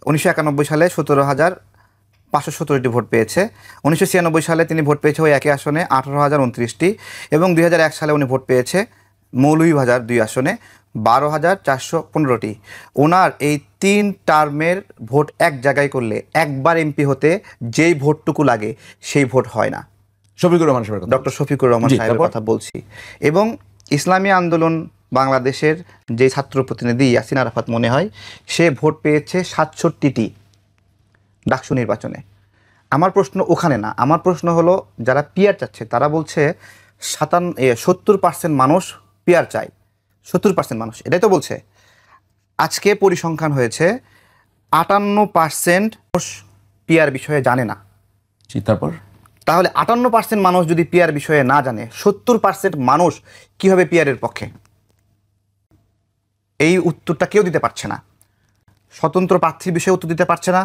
1991 সালে 17,517টি ভোট পেয়েছে। 1996 সালে তিনি ভোট পেয়েছে ওই একই আসনে 18,029টি, এবং 2001 সালে উনি ভোট পেয়েছে মৌলভীবাজার 2 আসনে 12,415টি। ওনার এই 3 টার্মের ভোট এক জায়গায় করলে একবার এমপি হতে যেই ভোটটুকু লাগে সেই ভোট হয় না। শফিকুর রহমান সাহেব, ডক্টর শফিকুর রহমান সাহেবের কথা বলছি। এবং ইসলামী আন্দোলন বাংলাদেশের যে ছাত্র প্রতিনিধি ইয়াসিন আরাফাত মনে হয় সে ভোট পেয়েছে 67টি ডাকসু নির্বাচনে। আমার প্রশ্ন ওখানে না, আমার প্রশ্ন হলো যারা পিআর চাচ্ছে তারা বলছে 70% মানুষ পিআর চায়, 70% মানুষ, এটাই তো বলছে। আজকে পরিসংখ্যান হয়েছে 58% মানুষ পিআর বিষয়ে জানে না। তারপর তাহলে 58% মানুষ যদি পিআর বিষয়ে না জানে, 70% মানুষ কীভাবে পিআরের পক্ষে? এই উত্তরটা কেউ দিতে পারছে না। স্বতন্ত্র প্রার্থীর বিষয়ে উত্তর দিতে পারছে না,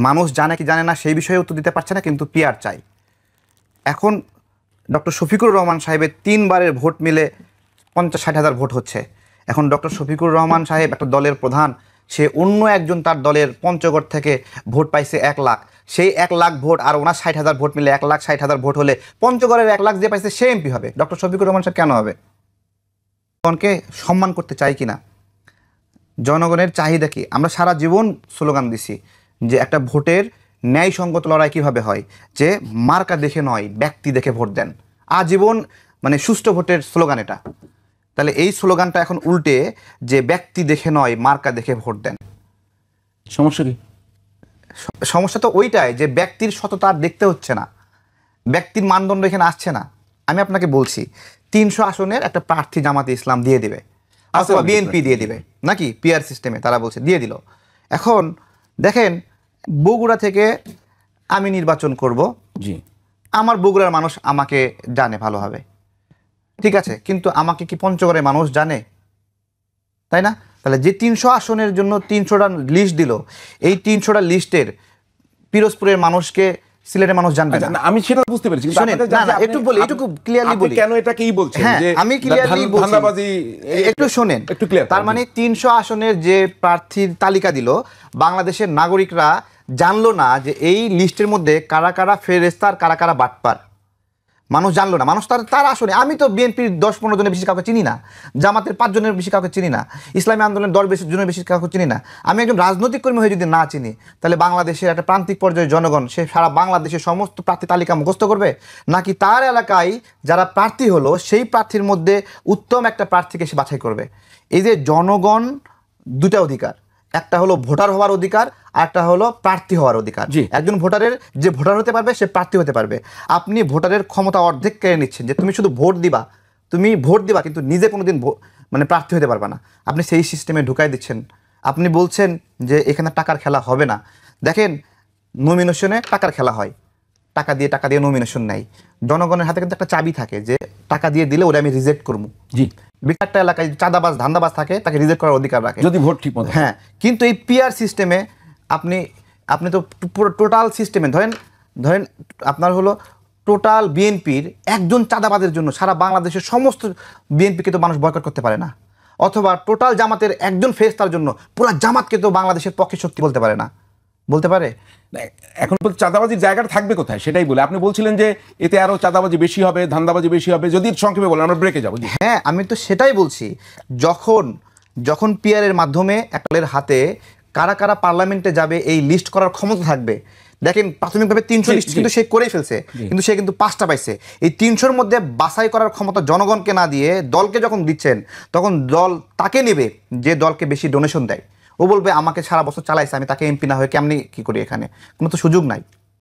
মানুষ জানে কি জানে না সেই বিষয়ে উত্তর দিতে পারছে না, কিন্তু পিআর চাই। এখন ডক্টর শফিকুর রহমান সাহেবের 3 বারের ভোট মিলে 50-60 হাজার ভোট হচ্ছে। এখন ডক্টর শফিকুর রহমান সাহেব একটা দলের প্রধান, সে অন্য একজন তার দলের পঞ্চগড় থেকে ভোট পাইছে 1 লাখ, সেই 1 লাখ ভোট আর ওনার 60 হাজার ভোট মিলে 1,60,000 ভোট হলে পঞ্চগড়ের 1 লাখ যে পাইছে সে এমপি হবে, ডক্টর শফিকুর রহমান সাহেব কেন হবে? জনগণকে সম্মান করতে চাই কিনা, জনগণের চাহিদা কি? আমরা সারা জীবন স্লোগান দিছি যে একটা ভোটের ন্যায়সঙ্গত লড়াই কীভাবে হয়, যে মার্কা দেখে নয় ব্যক্তি দেখে ভোট দেন, আজীবন মানে সুষ্ঠু ভোটের স্লোগান এটা। তাহলে এই স্লোগানটা এখন উল্টে যে ব্যক্তি দেখে নয় মার্কা দেখে ভোট দেন, সমস্যা কি? সমস্যা তো ওইটাই যে ব্যক্তির সততা আর দেখতে হচ্ছে না, ব্যক্তির মানদণ্ড এখানে আসছে না। আমি আপনাকে বলছি 300 আসনের একটা প্রার্থী জামাতে ইসলাম দিয়ে দিবে অথবা বিএনপি দিয়ে দিবে, নাকি পিআর সিস্টেমে তারা বলছে দিয়ে দিল। এখন দেখেন বগুড়া থেকে আমি নির্বাচন করব, জি, আমার বগুড়ার মানুষ আমাকে জানে ভালোভাবে, ঠিক আছে, কিন্তু আমাকে কি পঞ্চগড়ের মানুষ জানে? তাই না? তাহলে যে 300 আসনের জন্য 300টা লিস্ট দিল, এই 300টা লিস্টের পিরোজপুরের মানুষকে সিলেটের মানুষ জানবে না। আমি সেটা বুঝতে পেরেছি, একটু বলি, একটু ক্লিয়ারলি বলি কেন এটা কি বলছেন যে আমি ক্লিয়ারলি বলছি, একটু শুনেন। একটু ক্লিয়ার। তার মানে 300 আসনের যে প্রার্থীর তালিকা দিল, বাংলাদেশের নাগরিকরা জানলো না যে এই লিস্টের মধ্যে কারা কারা ফেরেশতা আর কারা কারা বাটপার, মানুষ জানলো না। মানুষ তার আসলে, আমি তো বিএনপির 10-15 জনের বেশি কাউকে চিনি না, জামাতের 5 জনের বেশি কাউকে চিনি না, ইসলামী আন্দোলনের 10 জনের বেশি কাউকে চিনি না। আমি একজন রাজনৈতিক কর্মী হয়ে যদি না চিনি, তাহলে বাংলাদেশের একটা প্রান্তিক পর্যায়ে জনগণ সে সারা বাংলাদেশের সমস্ত প্রার্থী তালিকা মুখস্থ করবে, নাকি তার এলাকায় যারা প্রার্থী হলো সেই প্রার্থীর মধ্যে উত্তম একটা প্রার্থীকে সে বাছাই করবে? এই যে জনগণ 2টা অধিকার, একটা হলো ভোটার হওয়ার অধিকার আর একটা হলো প্রার্থী হওয়ার অধিকার। একজন ভোটারের যে ভোটার হতে পারবে সে প্রার্থী হতে পারবে। আপনি ভোটারের ক্ষমতা অর্ধেক কেড়ে নিচ্ছেন, যে তুমি শুধু ভোট দিবা, তুমি ভোট দিবা কিন্তু নিজে কোনোদিন মানে প্রার্থী হতে পারবে না, আপনি সেই সিস্টেমে ঢুকাই দিচ্ছেন। আপনি বলছেন যে এখানে টাকার খেলা হবে না। দেখেন নমিনেশনে টাকার খেলা হয়, টাকা দিয়ে নমিনেশন নেয়। জনগণের হাতে কিন্তু একটা চাবি থাকে যে টাকা দিয়ে দিলে ওটা আমি রিজেক্ট করবো। জি, একটা এলাকায় চাঁদাবাজ ধান্দাবাজ থাকে, তাকে রিজেক্ট করার অধিকার রাখে যদি ভোট ঠিক মতো। হ্যাঁ, কিন্তু এই পিআর সিস্টেমে আপনি তো পুরো টোটাল সিস্টেমে ধরেন আপনার হলো টোটাল বিএনপির একজন চাঁদাবাজের জন্য সারা বাংলাদেশের সমস্ত বিএনপিকে তো মানুষ বয়কট করতে পারে না, অথবা টোটাল জামাতের একজন ফেরেশতার জন্য পুরো জামাতকে তো বাংলাদেশের পক্ষে শক্তি বলতে পারে না, বলতে পারে? এখন চাঁদাবাজির জায়গাটা থাকবে কোথায় সেটাই বলে আপনি বলছিলেন যে এতে আরো চাঁদাবাজি বেশি হবে, ধান্দাবাজি বেশি হবে। যদি সংক্ষেপে বলেন আমরা ব্রেকে যাবো। হ্যাঁ, আমি তো সেটাই বলছি। যখন পিআরের মাধ্যমে একলের হাতে কারা কারা পার্লামেন্টে যাবে এই লিস্ট করার ক্ষমতা থাকবে। দেখেন প্রাথমিকভাবে 300 লিস্ট কিন্তু সে করেই ফেলছে, কিন্তু সে কিন্তু 5টা পাইছে। এই 300-র মধ্যে বাছাই করার ক্ষমতা জনগণকে না দিয়ে দলকে যখন দিচ্ছেন, তখন দল তাকে নেবে যে দলকে বেশি ডোনেশন দেয়। ও বলবে আমাকে সারা বছর চালাইছে, আমি তাকে এমপি না হয়ে কেমনি কি করি, এখানে কোনো তো সুযোগ নাই।